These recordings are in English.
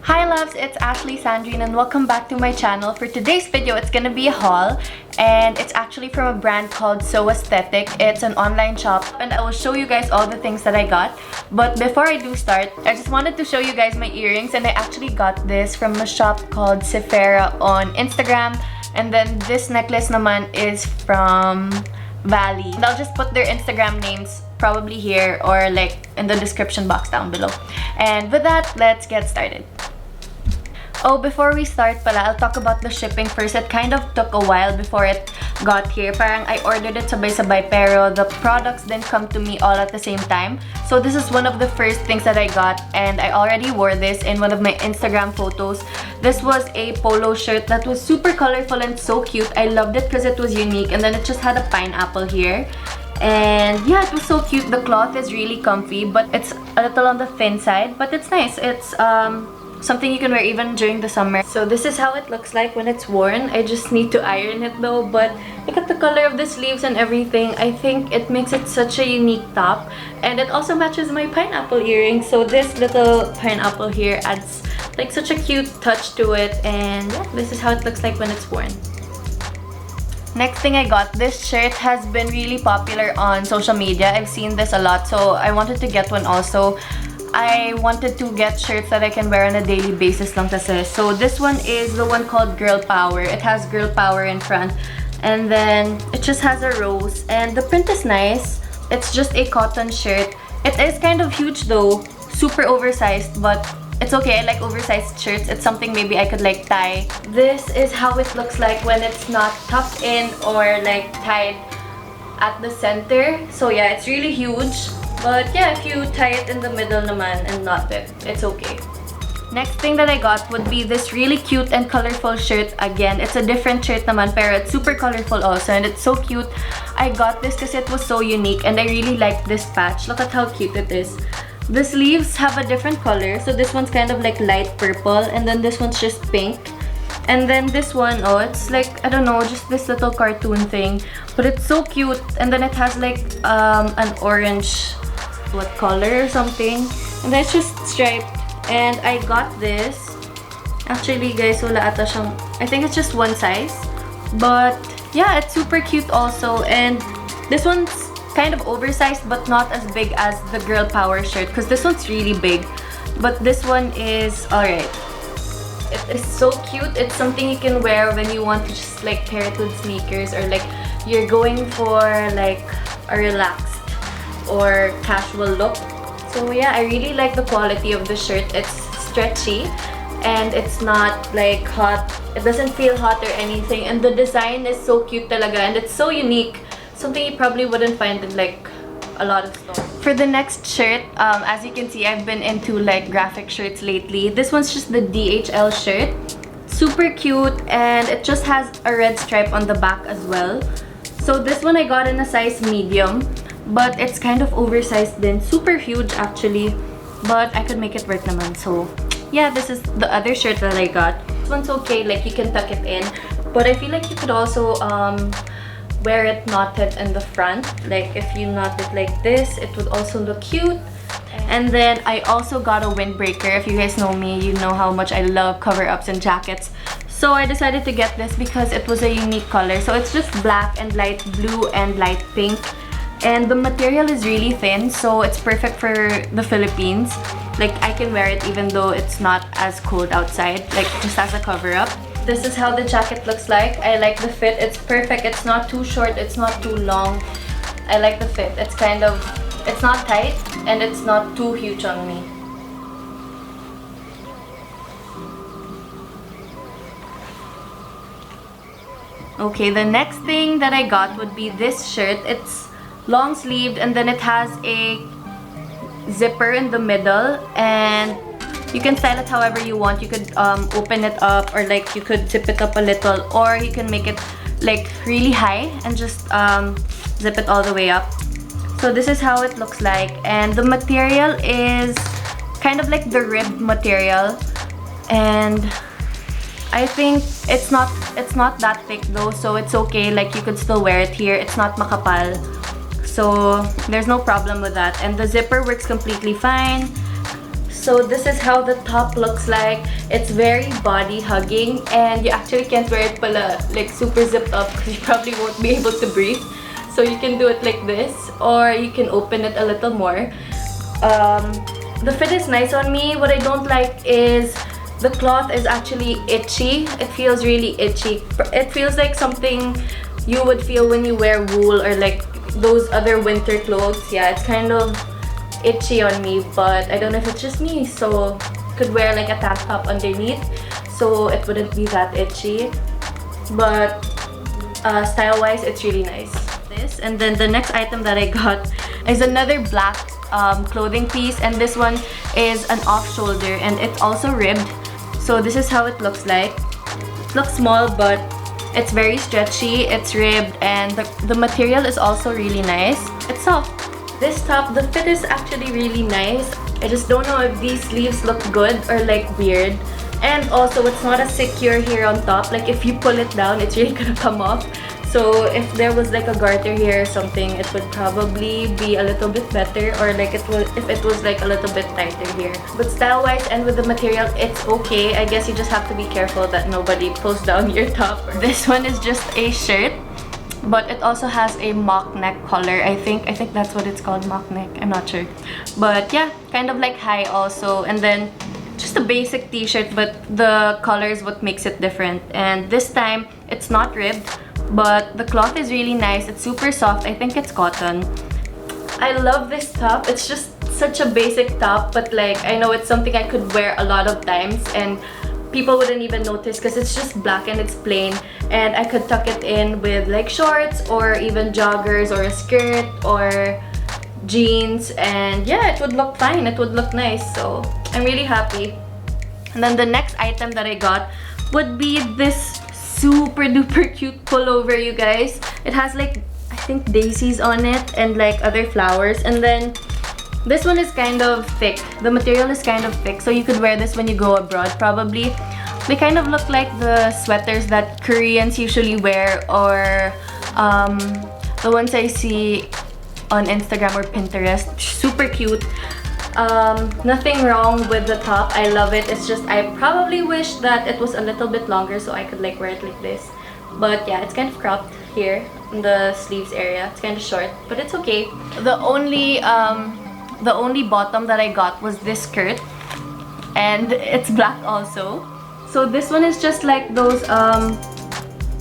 Hi loves, it's Ashley Sandrine and welcome back to my channel. For today's video, it's gonna be a haul and it's actually from a brand called So Aesthetic. It's an online shop and I will show you guys all the things that I got. But before I do start, I just wanted to show you guys my earrings, and I actually got this from a shop called Sephora on Instagram. And then this necklace naman is from Valley. And I'll just put their Instagram names probably here or like in the description box down below. And with that, let's get started. Oh, before we start pala, I'll talk about the shipping first. It kind of took a while before it got here. Parang I ordered it sabay-sabay pero the products didn't come to me all at the same time. So this is one of the first things that I got, and I already wore this in one of my Instagram photos. This was a polo shirt that was super colorful and so cute. I loved it because it was unique, and then it just had a pineapple here. And yeah, it was so cute. The cloth is really comfy, but it's a little on the thin side, but it's nice. It's something you can wear even during the summer. So this is how it looks like when it's worn. I just need to iron it though, but look at the color of the sleeves and everything. I think it makes it such a unique top, and it also matches my pineapple earring. So this little pineapple here adds like such a cute touch to it, and yeah, this is how it looks like when it's worn. Next thing I got, this shirt has been really popular on social media. I've seen this a lot, so I wanted to get one also. I wanted to get shirts that I can wear on a daily basis lang kasi. So this one is the one called Girl Power. It has Girl Power in front, and then it just has a rose, and the print is nice. It's just a cotton shirt. It is kind of huge though, super oversized, but it's okay. I like oversized shirts. It's something maybe I could like tie. This is how it looks like when it's not tucked in or like tied at the center. So yeah, it's really huge. But yeah, if you tie it in the middle naman and knot it, it's okay. Next thing that I got would be this really cute and colorful shirt. Again, it's a different shirt naman, pero it's super colorful also, and it's so cute. I got this because it was so unique, and I really like this patch. Look at how cute it is. The sleeves have a different color. So this one's kind of like light purple, and then this one's just pink. And then this one, oh, it's like, I don't know, just this little cartoon thing. But it's so cute. And then it has like an orange, what color or something, and then it's just striped. And I got this, actually guys, wala ata siyang, I think it's just one size, but yeah, it's super cute also. And this one's kind of oversized but not as big as the Girl Power shirt, because this one's really big, but this one is alright. It is so cute. It's something you can wear when you want to just like pair it with sneakers, or like you're going for like a relaxed or casual look. So yeah, I really like the quality of the shirt. It's stretchy and it's not like hot. It doesn't feel hot or anything, and the design is so cute talaga, and it's so unique. Something you probably wouldn't find in like a lot of stores. For the next shirt, as you can see, I've been into like graphic shirts lately. This one's just the DHL shirt. Super cute, and it just has a red stripe on the back as well. So this one I got in a size medium, but it's kind of oversized then, super huge actually, but I could make it work naman. So yeah, this is the other shirt that I got. This one's okay, like you can tuck it in, but I feel like you could also wear it knotted in the front. Like if you knot it like this, it would also look cute. And then I also got a windbreaker. If you guys know me, you know how much I love cover-ups and jackets. So I decided to get this because it was a unique color. So it's just black and light blue and light pink. And the material is really thin, so it's perfect for the Philippines. Like I can wear it even though it's not as cold outside, like just as a cover-up. This is how the jacket looks like. I like the fit. It's perfect. It's not too short. It's not too long. I like the fit. It's kind of, it's not tight and it's not too huge on me. Okay, the next thing that I got would be this shirt. It's long sleeved, and then it has a zipper in the middle, and you can style it however you want. You could open it up, or like you could zip it up a little, or you can make it like really high and just zip it all the way up. So this is how it looks like, and the material is kind of like the rib material, and I think it's not that thick though, so it's okay. Like you could still wear it here. It's not makapal. So there's no problem with that, and the zipper works completely fine. So this is how the top looks like. It's very body hugging, and you actually can't wear it pala like super zipped up because you probably won't be able to breathe. So you can do it like this, or you can open it a little more. The fit is nice on me. What I don't like is the cloth is actually itchy. It feels really itchy. It feels like something you would feel when you wear wool or like those other winter clothes. Yeah, it's kind of itchy on me, but I don't know if it's just me. So could wear like a tank top underneath, so it wouldn't be that itchy. But style-wise, it's really nice. This, and then the next item that I got is another black clothing piece, and this one is an off-shoulder, and it's also ribbed. So this is how it looks like. It looks small, but it's very stretchy. It's ribbed, and the material is also really nice. It's soft. This top, the fit is actually really nice. I just don't know if these sleeves look good or like weird. And also, it's not as secure here on top. Like if you pull it down, it's really gonna come off. So if there was like a garter here or something, it would probably be a little bit better, or like if it was like a little bit tighter here. But style-wise and with the material, it's okay. I guess you just have to be careful that nobody pulls down your top. This one is just a shirt, but it also has a mock neck collar. I think that's what it's called, mock neck. I'm not sure. But yeah, kind of like high also. And then just a basic t-shirt, but the color is what makes it different. And this time, it's not ribbed, but the cloth is really nice. It's super soft. I think it's cotton. I love this top. It's just such a basic top, but like I know it's something I could wear a lot of times and people wouldn't even notice because it's just black and it's plain, and I could tuck it in with like shorts or even joggers or a skirt or jeans, and yeah, it would look fine. It would look nice. So I'm really happy. And then the next item that I got would be this super duper cute pullover, you guys. It has like, I think, daisies on it and like other flowers. And then this one is kind of thick. The material is kind of thick, so you could wear this when you go abroad probably. They kind of look like the sweaters that Koreans usually wear, or the ones I see on Instagram or Pinterest. Super cute. Nothing wrong with the top. I love it. It's just I probably wish that it was a little bit longer so I could like wear it like this. But yeah, it's kind of cropped here in the sleeves area. It's kind of short, but it's okay. The only bottom that I got was this skirt, and it's black also. So this one is just like those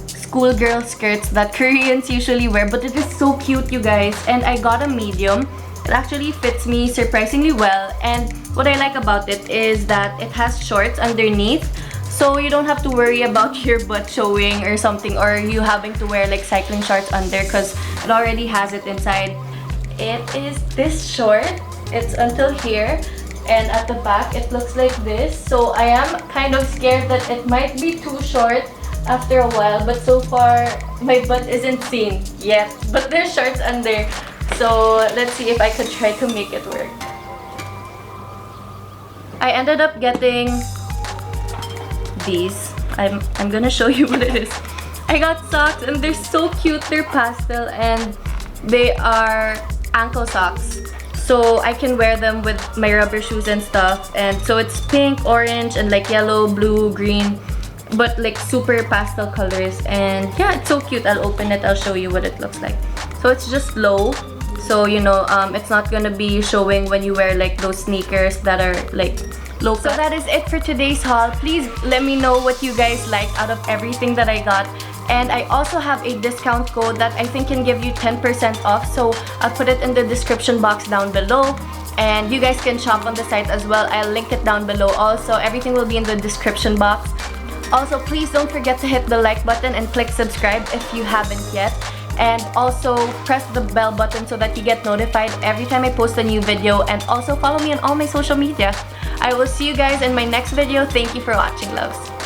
schoolgirl skirts that Koreans usually wear, but it is so cute, you guys. And I got a medium. It actually fits me surprisingly well, and what I like about it is that it has shorts underneath, so you don't have to worry about your butt showing or something, or you having to wear like cycling shorts under, because it already has it inside. It is this short. It's until here, and at the back it looks like this. So I am kind of scared that it might be too short after a while, but so far my butt isn't seen yet, but there's shorts under. So let's see if I could try to make it work. I ended up getting these. I'm gonna show you what it is. I got socks, and they're so cute. They're pastel, and they are ankle socks. So I can wear them with my rubber shoes and stuff. And so it's pink, orange, and like yellow, blue, green, but like super pastel colors. And yeah, it's so cute. I'll open it. I'll show you what it looks like. So it's just low. So, you know, it's not gonna be showing when you wear like those sneakers that are like low cut. So that is it for today's haul. Please let me know what you guys like out of everything that I got. And I also have a discount code that I think can give you 10% off. So I'll put it in the description box down below. And you guys can shop on the site as well. I'll link it down below also. Everything will be in the description box. Also, please don't forget to hit the like button and click subscribe if you haven't yet. And also press the bell button so that you get notified every time I post a new video. And also follow me on all my social media. I will see you guys in my next video. Thank you for watching, loves.